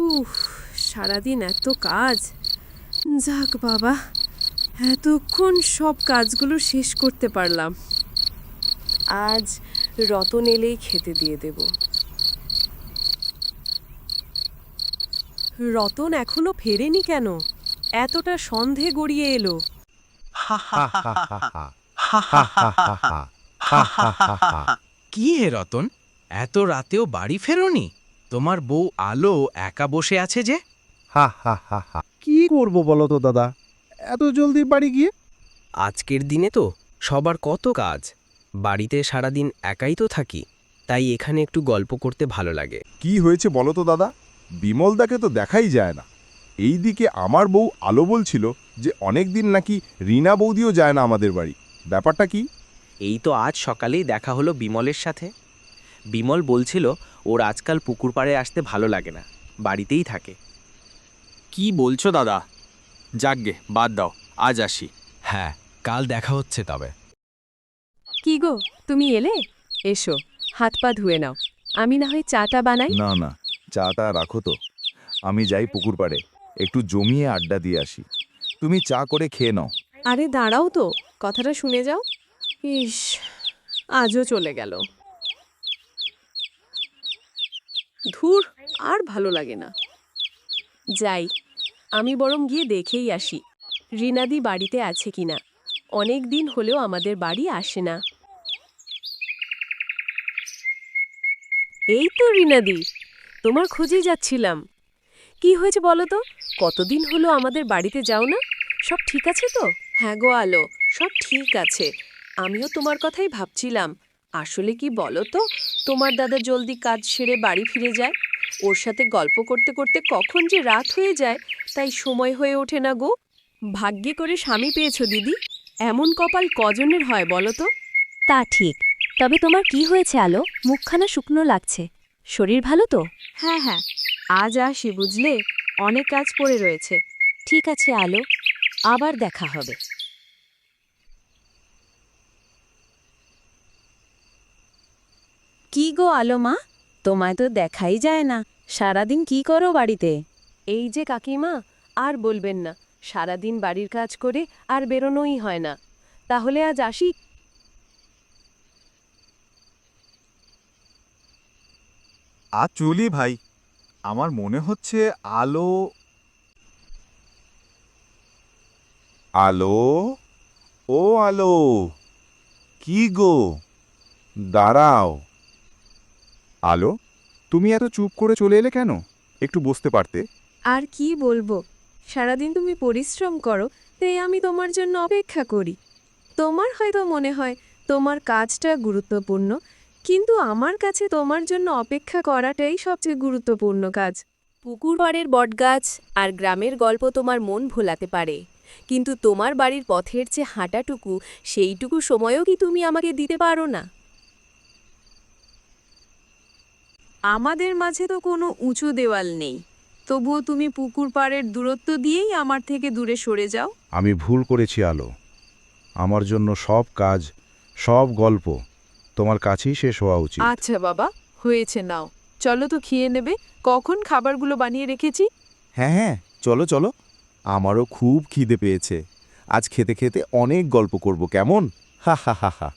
উফ, সারাদিন এত কাজ। যাক বাবা, এতক্ষণ সব কাজগুলো শেষ করতে পারলাম। আজ রতন এলেই খেতে দিয়ে দেব। রতন এখনো ফেরেনি কেন? এতটা সন্ধে গড়িয়ে এলো। কি হে রতন, এত রাতেও বাড়ি ফেরোনি? তোমার বউ আলো একা বসে আছে যে? কি করবো বলো তো দাদা, এত জলদি বাড়ি গিয়ে? আজকের দিনে তো সবার কত কাজ, বাড়িতে সারাদিন একাই তো থাকি, তাই এখানে একটু গল্প করতে ভালো লাগে। কি হয়েছে বলো তো দাদা? বিমলদাকে তো দেখাই যায় না। এইদিকে আমার বউ আলো বলছিল যে অনেক দিন নাকি রিনা বৌদিও যায় না আমাদের বাড়ি। ব্যাপারটা কি? এই তো আজ সকালেই দেখা হলো বিমলের সাথে। বিমল বলছিল ওর আজকাল পুকুর পাড়ে আসতে ভালো লাগে না, বাড়িতেই থাকে। কি বলছো দাদা? যাকগে, বাদ দাও, আজ আসি। হ্যাঁ, কাল দেখা হচ্ছে তবে। কি গো, তুমি এলে? এসো, হাত পা ধুয়ে নাও, আমি না হয় চাটা বানাই। না না, চাটা রাখো তো। আমি যাই পুকুর পাড়ে, একটু জমিয়ে আড্ডা দিয়ে আসি। তুমি চা করে খেয়ে নাও। আরে দাঁড়াও তো, কথাটা শুনে যাও। ইস, আজও চলে গেল। ধুর, আর ভালো লাগে না। যাই, আমি বরং গিয়ে দেখেই আসি রিনাদি বাড়িতে আছে কিনা। অনেক দিন হলেও আমাদের বাড়ি আসে না। এই তো রিনাদি, তোমার খোঁজেই যাচ্ছিলাম। কি হয়েছে বলো তো? কতদিন হলো আমাদের বাড়িতে যাও না? সব ঠিক আছে তো? হ্যাঁ গো আলো, সব ঠিক আছে। আমিও তোমার কথাই ভাবছিলাম। আসলে কি বলো তো, তোমার দাদা জলদি কাজ সেরে বাড়ি ফিরে যায়। ওর সাথে গল্প করতে করতে কখন যে রাত হয়ে যায়, তাই সময় হয়ে ওঠে না গো। ভাগ্যে করে স্বামী পেয়েছো দিদি, এমন কপাল কজনের হয় বলো তো? তা ঠিক, তবে তোমার কি হয়েছে আলো? মুখখানা শুকনো লাগছে। শরীর ভালো তো? হ্যাঁ হ্যাঁ, আজ আসি বুঝলে, অনেক কাজ পড়ে রয়েছে। ঠিক আছে আলো, আবার দেখা হবে। কি গো আলো মা, তোমায় তো দেখাই যায় না। সারাদিন কি করো বাড়িতে? এই যে কাকিমা, আর বলবেন না, সারাদিন বাড়ির কাজ করে আর বেরোনোই হয় না। তাহলে আজ আসি। আজ চলি ভাই, আমার মনে হচ্ছে আলো আলো ও আলো, কি গো, দাঁড়াও। আলো, তুমি এত চুপ করে চলে এলে কেন? একটু বসতে পারতে। আর কি বলবো, সারাদিন তুমি পরিশ্রম করো, তাই আমি তোমার জন্য অপেক্ষা করি। তোমার হয়তো মনে হয় তোমার কাজটা গুরুত্বপূর্ণ, কিন্তু আমার কাছে তোমার জন্য অপেক্ষা করাটাই সবচেয়ে গুরুত্বপূর্ণ কাজ। পুকুর পাড়ের বটগাছ আর গ্রামের গল্প তোমার মন ভোলাতে পারে, কিন্তু তোমার বাড়ির পথের যে হাঁটাটুকু, সেইটুকু সময়ও কি তুমি আমাকে দিতে পারো না? আমাদের মাঝে তো কোনো উঁচু দেওয়াল নেই, তবুও তুমি পুকুর পাড়ের দূরত্ব দিয়েই আমার থেকে দূরে সরে যাও। আমি ভুল করেছি আলো। আমার জন্য সব কাজ, সব গল্প তোমার কাছেই শেষ হওয়া উচিত। আচ্ছা বাবা, হয়েছে, নাও চলো তো, খেয়ে নেবে। কখন খাবারগুলো বানিয়ে রেখেছি। হ্যাঁ হ্যাঁ, চলো চলো, আমারও খুব খিদে পেয়েছে। আজ খেতে খেতে অনেক গল্প করব, কেমন? হা হা হা হা।